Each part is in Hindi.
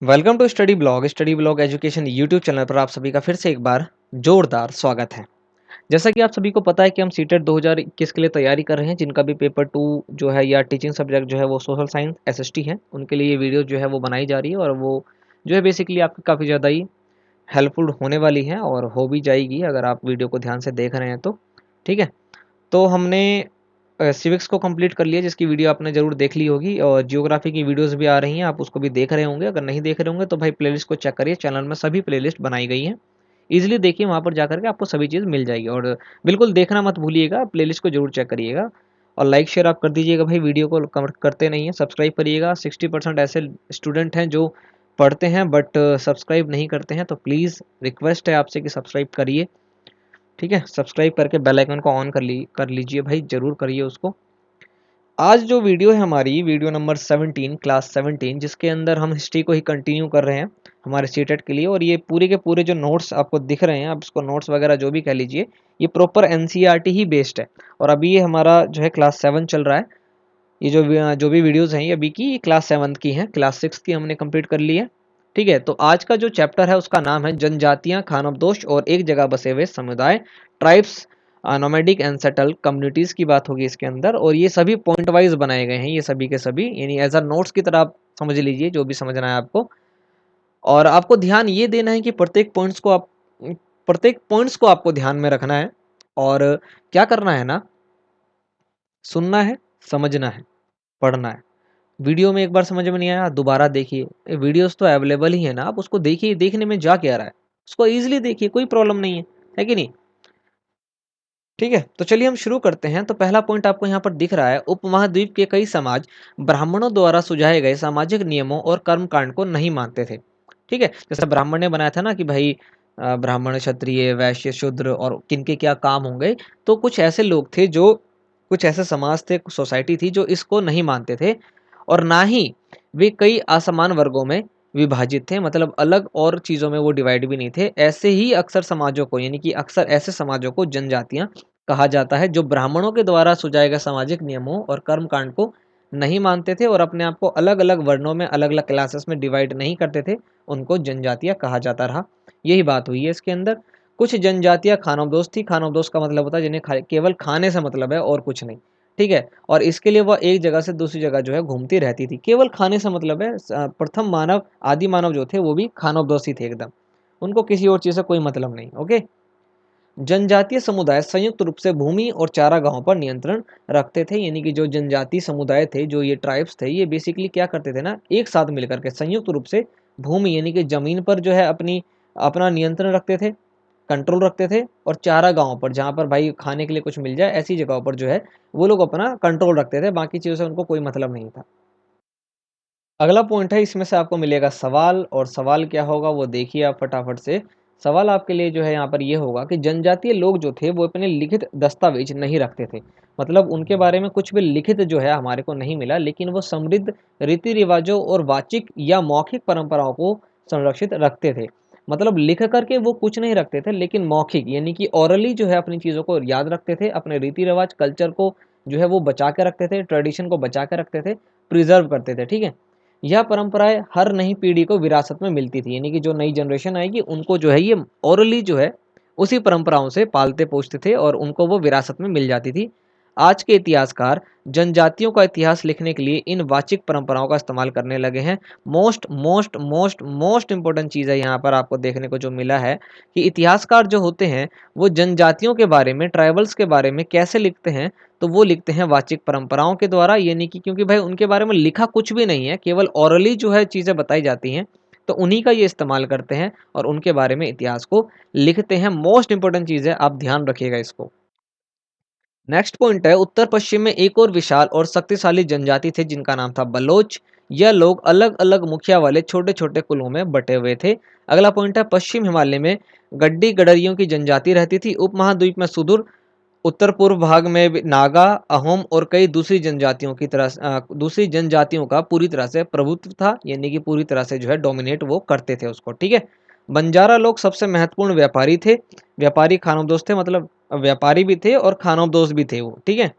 Welcome to study blog education YouTube channel पर आप सभी का फिर से एक बार जोरदार स्वागत है। जैसा कि आप सभी को पता है कि हम सीटेट 2021 के लिए तैयारी कर रहे हैं, जिनका भी पेपर 2 जो है या टीचिंग सब्जेक्ट जो है वो सोशल साइंस एसएसटी है, उनके लिए ये वीडियो जो है वो बनाई जा रही है और वो जो है बेसिकली आपकी काफ़ी ज़्यादा ही हेल्पफुल होने वाली है और हो भी जाएगी अगर आप वीडियो को ध्यान से देख रहे हैं तो। ठीक है, तो हमने सिविक्स को कंप्लीट कर लिया, जिसकी वीडियो आपने ज़रूर देख ली होगी, और जियोग्राफी की वीडियोस भी आ रही हैं, आप उसको भी देख रहे होंगे। अगर नहीं देख रहे होंगे तो भाई प्लेलिस्ट को चेक करिए, चैनल में सभी प्लेलिस्ट बनाई गई हैं। ईज़िली देखिए, वहाँ पर जाकर के आपको सभी चीज़ मिल जाएगी और बिल्कुल देखना मत भूलिएगा, प्लेलिस्ट को ज़रूर चेक करिएगा और लाइक शेयर आप कर दीजिएगा भाई, वीडियो को करते नहीं हैं, सब्सक्राइब करिएगा। 60% ऐसे स्टूडेंट हैं जो पढ़ते हैं बट सब्सक्राइब नहीं करते हैं, तो प्लीज़ रिक्वेस्ट है आपसे कि सब्सक्राइब करिए। ठीक है, सब्सक्राइब करके बेल आइकन को ऑन कर लीजिए भाई, ज़रूर करिए उसको। आज जो वीडियो है हमारी, वीडियो नंबर 17, क्लास 17, जिसके अंदर हम हिस्ट्री को ही कंटिन्यू कर रहे हैं हमारे सीटेट के लिए, और ये पूरे के पूरे जो नोट्स आपको दिख रहे हैं, आप इसको नोट्स वगैरह जो भी कह लीजिए, ये प्रॉपर एनसीईआरटी ही बेस्ड है। और अभी ये हमारा जो है क्लास 7 चल रहा है। ये जो भी वीडियोज़ हैं ये अभी की क्लास 7 की हैं, क्लास 6 की हमने कंप्लीट कर ली है। ठीक है, तो आज का जो चैप्टर है उसका नाम है जनजातियां, खानाबदोश और एक जगह बसे हुए समुदाय, tribes, nomadic and settle communities की बात होगी इसके अंदर। और ये सभी पॉइंट वाइज बनाए गए हैं, ये सभी के सभी, यानी एज अ नोट्स की तरह आप समझ लीजिए, जो भी समझना है आपको। और आपको ध्यान ये देना है कि प्रत्येक पॉइंट्स को आपको ध्यान में रखना है। और क्या करना है ना, सुनना है, समझना है, पढ़ना है। वीडियो में एक बार समझ में नहीं आया दोबारा देखिए, वीडियोस तो अवेलेबल ही है ना, आप उसको देखिए, देखने में जा क्या रहा है, उसको इजीली देखिए, कोई प्रॉब्लम नहीं है कि नहीं। ठीक है, तो चलिए हम शुरू करते हैं। तो पहला पॉइंट आपको यहाँ पर दिख रहा है, उपमहाद्वीप के कई समाज ब्राह्मणों द्वारा सुझाए गए सामाजिक नियमों और कर्मकांड को नहीं मानते थे। ठीक है, जैसे ब्राह्मण ने बनाया था ना कि भाई ब्राह्मण, क्षत्रिय, वैश्य, शूद्र और किनके क्या काम होंगे। तो कुछ ऐसे लोग थे जो, कुछ ऐसे समाज थे, सोसाइटी थी जो इसको नहीं मानते थे, और ना ही वे कई असमान वर्गों में विभाजित थे, मतलब अलग और चीज़ों में वो डिवाइड भी नहीं थे। ऐसे ही अक्सर समाजों को, यानी कि अक्सर ऐसे समाजों को जनजातियां कहा जाता है जो ब्राह्मणों के द्वारा सुझाए गए सामाजिक नियमों और कर्मकांड को नहीं मानते थे और अपने आप को अलग अलग वर्णों में, अलग अलग क्लासेस में डिवाइड नहीं करते थे, उनको जनजातियां कहा जाता रहा। यही बात हुई है इसके अंदर। कुछ जनजातियां खानाबदोश थी, खानाबदोश का मतलब होता है जिन्हें केवल खाने से मतलब है और कुछ नहीं। ठीक है, और इसके लिए वह एक जगह से दूसरी जगह जो है घूमती रहती थी, केवल खाने से मतलब है। प्रथम मानव, आदि मानव जो थे वो भी खानाबदोशी थे एकदम, उनको किसी और चीज़ से कोई मतलब नहीं। ओके, जनजातीय समुदाय संयुक्त रूप से भूमि और चारागाहों पर नियंत्रण रखते थे, यानी कि जो जनजातीय समुदाय थे, जो ये ट्राइब्स थे, ये बेसिकली क्या करते थे ना, एक साथ मिलकर के संयुक्त रूप से भूमि यानी कि जमीन पर जो है अपना नियंत्रण रखते थे, कंट्रोल रखते थे, और चारागाहों पर, जहाँ पर भाई खाने के लिए कुछ मिल जाए, ऐसी जगहों पर जो है वो लोग अपना कंट्रोल रखते थे, बाकी चीज़ों से उनको कोई मतलब नहीं था। अगला पॉइंट है, इसमें से आपको मिलेगा सवाल, और सवाल क्या होगा वो देखिए आप फटाफट से। सवाल आपके लिए जो है यहाँ पर ये होगा कि जनजातीय लोग जो थे वो अपने लिखित दस्तावेज नहीं रखते थे, मतलब उनके बारे में कुछ भी लिखित जो है हमारे को नहीं मिला, लेकिन वो समृद्ध रीति रिवाजों और वाचिक या मौखिक परंपराओं को संरक्षित रखते थे। मतलब लिख करके वो कुछ नहीं रखते थे, लेकिन मौखिक यानी कि ओरली जो है अपनी चीज़ों को याद रखते थे, अपने रीति रिवाज, कल्चर को जो है वो बचा के रखते थे, ट्रेडिशन को बचा के रखते थे, प्रिजर्व करते थे। ठीक है, यह परंपराएं हर नई पीढ़ी को विरासत में मिलती थी, यानी कि जो नई जनरेशन आएगी उनको जो है ये ओरली जो है उसी परंपराओं से पालते पोषते थे और उनको वो विरासत में मिल जाती थी। आज के इतिहासकार जनजातियों का इतिहास लिखने के लिए इन वाचिक परंपराओं का इस्तेमाल करने लगे हैं। Most most most most important चीज़ है यहाँ पर आपको देखने को जो मिला है कि इतिहासकार जो होते हैं वो जनजातियों के बारे में, ट्राइबल्स के बारे में कैसे लिखते हैं, तो वो लिखते हैं वाचिक परंपराओं के द्वारा, यानी कि क्योंकि भाई उनके बारे में लिखा कुछ भी नहीं है, केवल ओरली जो है चीज़ें बताई जाती हैं, तो उन्हीं का ये इस्तेमाल करते हैं और उनके बारे में इतिहास को लिखते हैं। मोस्ट इंपॉर्टेंट चीज़ है, आप ध्यान रखिएगा इसको। नेक्स्ट पॉइंट है, उत्तर पश्चिम में एक और विशाल और शक्तिशाली जनजाति थे जिनका नाम था बलोच। यह लोग अलग अलग मुखिया वाले छोटे छोटे कुलों में बटे हुए थे। अगला पॉइंट है, पश्चिम हिमालय में गड्डी गडरियों की जनजाति रहती थी। उपमहाद्वीप में सुदूर उत्तर पूर्व भाग में नागा, अहोम और कई दूसरी जनजातियों का पूरी तरह से प्रभुत्व था, यानी कि पूरी तरह से जो है डोमिनेट वो करते थे उसको। ठीक है, बंजारा लोग सबसे महत्वपूर्ण व्यापारी थे, व्यापारी खानोबदोश थे, मतलब व्यापारी भी थे और खानोबदोश भी थे वो। ठीक है,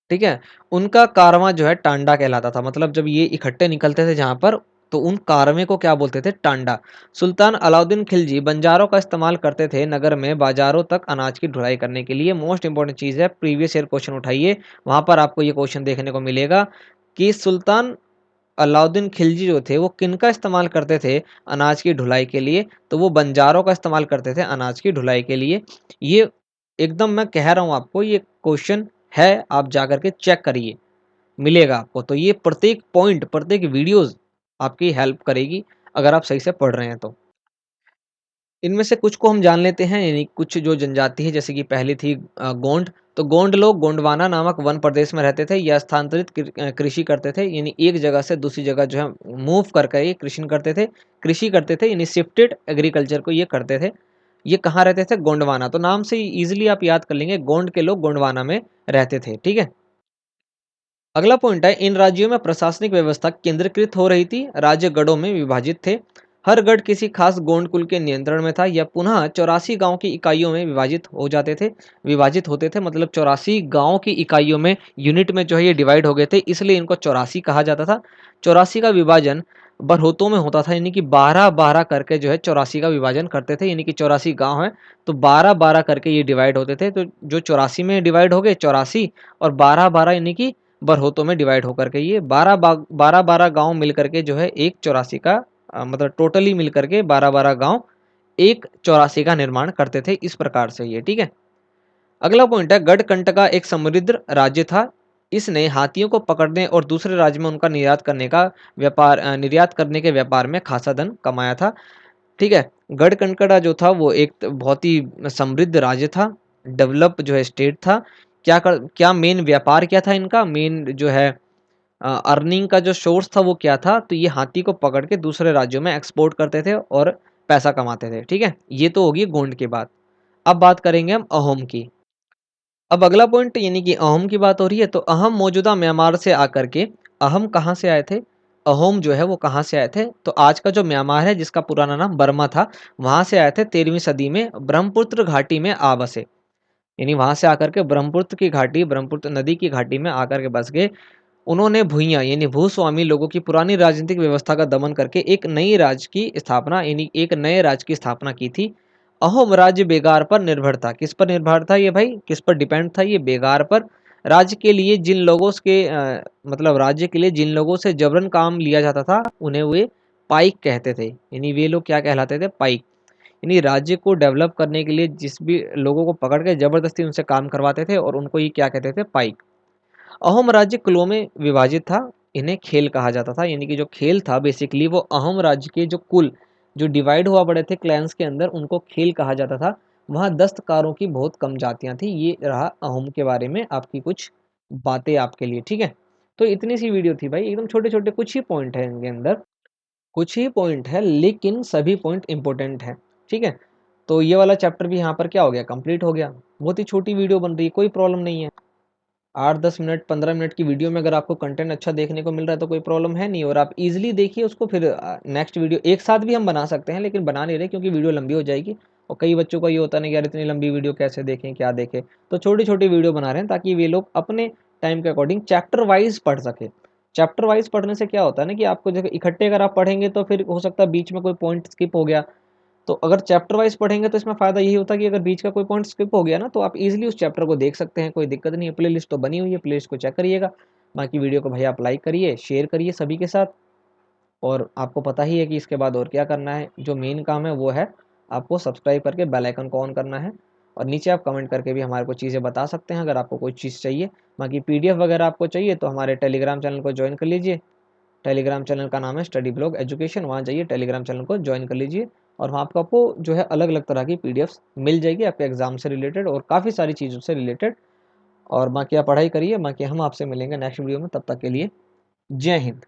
ठीक है? उनका कारवां जो है टांडा कहलाता था। मतलब जब ये इकट्ठे निकलते थे जहाँ पर, तो उन कारवें को क्या बोलते थे? टांडा। सुल्तान अलाउद्दीन खिलजी बंजारों का इस्तेमाल करते थे नगर में बाजारों तक अनाज की ढुलाई करने के लिए। मोस्ट इंपॉर्टेंट चीज़ है, प्रीवियस ईयर क्वेश्चन उठाइए, वहाँ पर आपको ये क्वेश्चन देखने को मिलेगा कि सुल्तान अलाउद्दीन खिलजी जो थे वो किनका इस्तेमाल करते थे अनाज की ढुलाई के लिए? तो वो बंजारों का इस्तेमाल करते थे अनाज की ढुलाई के लिए। ये एकदम मैं कह रहा हूँ आपको, ये क्वेश्चन है, आप जाकर के चेक करिए, मिलेगा आपको। तो ये प्रत्येक पॉइंट, प्रत्येक वीडियोज़ आपकी हेल्प करेगी अगर आप सही से पढ़ रहे हैं तो। इनमें से कुछ को हम जान लेते हैं, यानी कुछ जो जनजाति है, जैसे कि पहली थी गोंड। तो गोंड लोग गोंडवाना नामक वन प्रदेश में रहते थे या स्थानांतरित कृषि करते थे, यानी एक जगह से दूसरी जगह जो है मूव करके ये कृषि करते थे, यानी शिफ्टेड एग्रीकल्चर को ये करते थे। ये कहाँ रहते थे? गोंडवाना। तो नाम से इजीली आप याद कर लेंगे, गोंड के लोग गोंडवाना में रहते थे। ठीक है? अगला पॉइंट है, इन राज्यों में प्रशासनिक व्यवस्था केंद्रीकृत हो रही थी, राज्य गढ़ों में विभाजित थे। हर गढ़ किसी खास गोंड कुल के नियंत्रण में था। यह पुनः 84 गांव की इकाइयों में विभाजित होते थे। मतलब 84 गांव की इकाइयों में, यूनिट में जो है ये डिवाइड हो गए थे, इसलिए इनको 84 कहा जाता था। 84 का विभाजन बरहोतों में होता था, यानी कि 12-12 करके जो है 84 का विभाजन करते थे, यानी कि 84 गांव है तो 12-12 करके ये डिवाइड होते थे। तो जो 84 में डिवाइड हो गए 84, और 12-12 यानी कि बरहोतों में डिवाइड होकर के ये 12-12 गांव मिलकर के जो है एक 84 का मतलब टोटली मिलकर के 12-12 गांव एक 84 का निर्माण करते थे, इस प्रकार से ये। ठीक है? अगला पॉइंट है, गढ़कंटका एक समृद्ध राज्य था। इसने हाथियों को पकड़ने और दूसरे राज्य में उनका निर्यात करने के व्यापार में खासा धन कमाया था। ठीक है? गढ़कंटका जो था वो एक बहुत ही समृद्ध राज्य था, डेवलप जो है स्टेट था। क्या मेन व्यापार क्या था इनका? मेन जो है अर्निंग का जो सोर्स था वो क्या था? तो ये हाथी को पकड़ के दूसरे राज्यों में एक्सपोर्ट करते थे और पैसा कमाते थे। ठीक है? ये तो होगी गोंड की बात। अब बात करेंगे हम अहोम की। अब अगला पॉइंट, यानी कि अहोम की बात हो रही है, तो अहम मौजूदा म्यांमार से आकर के, अहम कहाँ से आए थे? अहोम जो है वो कहाँ से आए थे? तो आज का जो म्यांमार है, जिसका पुराना नाम बर्मा था, वहाँ से आए थे 13वीं सदी में, ब्रह्मपुत्र घाटी में आ बसे। यानी वहाँ से आकर के ब्रह्मपुत्र नदी की घाटी में आकर के बस गए। उन्होंने भूइयाँ यानी भूस्वामी लोगों की पुरानी राजनीतिक व्यवस्था का दमन करके एक नए राज्य की स्थापना की थी। अहोम राज्य बेगार पर निर्भर था। किस पर निर्भर था ये भाई? किस पर डिपेंड था ये? बेगार पर। राज्य के लिए जिन लोगों के मतलब राज्य के लिए जिन लोगों से जबरन काम लिया जाता था, उन्हें वे पाइक कहते थे। यानी वे लोग क्या कहलाते थे? पाइक। यानी राज्य को डेवलप करने के लिए जिस भी लोगों को पकड़ के जबरदस्ती उनसे काम करवाते थे, और उनको ये क्या कहते थे? पाइक। अहोम राज्य कुलों में विभाजित था। इन्हें खेल कहा जाता था, यानी कि जो खेल था बेसिकली वो अहोम राज्य के जो कुल जो डिवाइड हुआ पड़े थे क्लैंस के अंदर, उनको खेल कहा जाता था। वहाँ दस्तकारों की बहुत कम जातियाँ थी। ये रहा अहोम के बारे में आपकी कुछ बातें आपके लिए। ठीक है? तो इतनी सी वीडियो थी भाई, एकदम छोटे छोटे कुछ ही पॉइंट है इनके अंदर, कुछ ही पॉइंट है लेकिन सभी पॉइंट इंपॉर्टेंट है। ठीक है? तो ये वाला चैप्टर भी यहाँ पर क्या हो गया? कंप्लीट हो गया। बहुत ही छोटी वीडियो बन रही है, कोई प्रॉब्लम नहीं है। 8-10 मिनट 15 मिनट की वीडियो में अगर आपको कंटेंट अच्छा देखने को मिल रहा है तो कोई प्रॉब्लम है नहीं, और आप इजीली देखिए उसको। फिर नेक्स्ट वीडियो एक साथ भी हम बना सकते हैं, लेकिन बना नहीं रहे क्योंकि वीडियो लंबी हो जाएगी। और कई बच्चों का ये होता नहीं कि यार इतनी लंबी वीडियो कैसे देखें, क्या देखें। तो छोटी छोटी वीडियो बना रहे हैं ताकि वे लोग अपने टाइम के अकॉर्डिंग चैप्टर वाइज पढ़ सके। चैप्टर वाइज पढ़ने से क्या होता है ना कि आपको जब इकट्ठे अगर आप पढ़ेंगे तो फिर हो सकता है बीच में कोई पॉइंट स्किप हो गया। तो अगर चैप्टर वाइज पढ़ेंगे तो इसमें फ़ायदा यही होता है कि अगर बीच का कोई पॉइंट स्किप हो गया ना, तो आप इजीली उस चैप्टर को देख सकते हैं, कोई दिक्कत नहीं है। प्लेलिस्ट तो बनी हुई है, प्लेलिस्ट को चेक करिएगा। बाकी वीडियो को भाई आप लाइक करिए, शेयर करिए सभी के साथ। और आपको पता ही है कि इसके बाद और क्या करना है। जो मेन काम है वो है आपको सब्सक्राइब करके बेल आइकन को ऑन करना है, और नीचे आप कमेंट करके भी हमारे को चीज़ें बता सकते हैं अगर आपको कोई चीज़ चाहिए। बाकी पीडीएफ वगैरह आपको चाहिए तो हमारे टेलीग्राम चैनल को ज्वाइन कर लीजिए। टेलीग्राम चैनल का नाम है स्टडी ब्लॉग एजुकेशन, वहाँ जाइए टेलीग्राम चैनल को ज्वाइन कर लीजिए, और वहाँ आपको जो है अलग अलग तरह की पीडीएफ्स मिल जाएगी आपके एग्जाम से रिलेटेड और काफ़ी सारी चीज़ों से रिलेटेड। और बाकी आप पढ़ाई करिए। बाकी हम आपसे मिलेंगे नेक्स्ट वीडियो में, तब तक के लिए जय हिंद।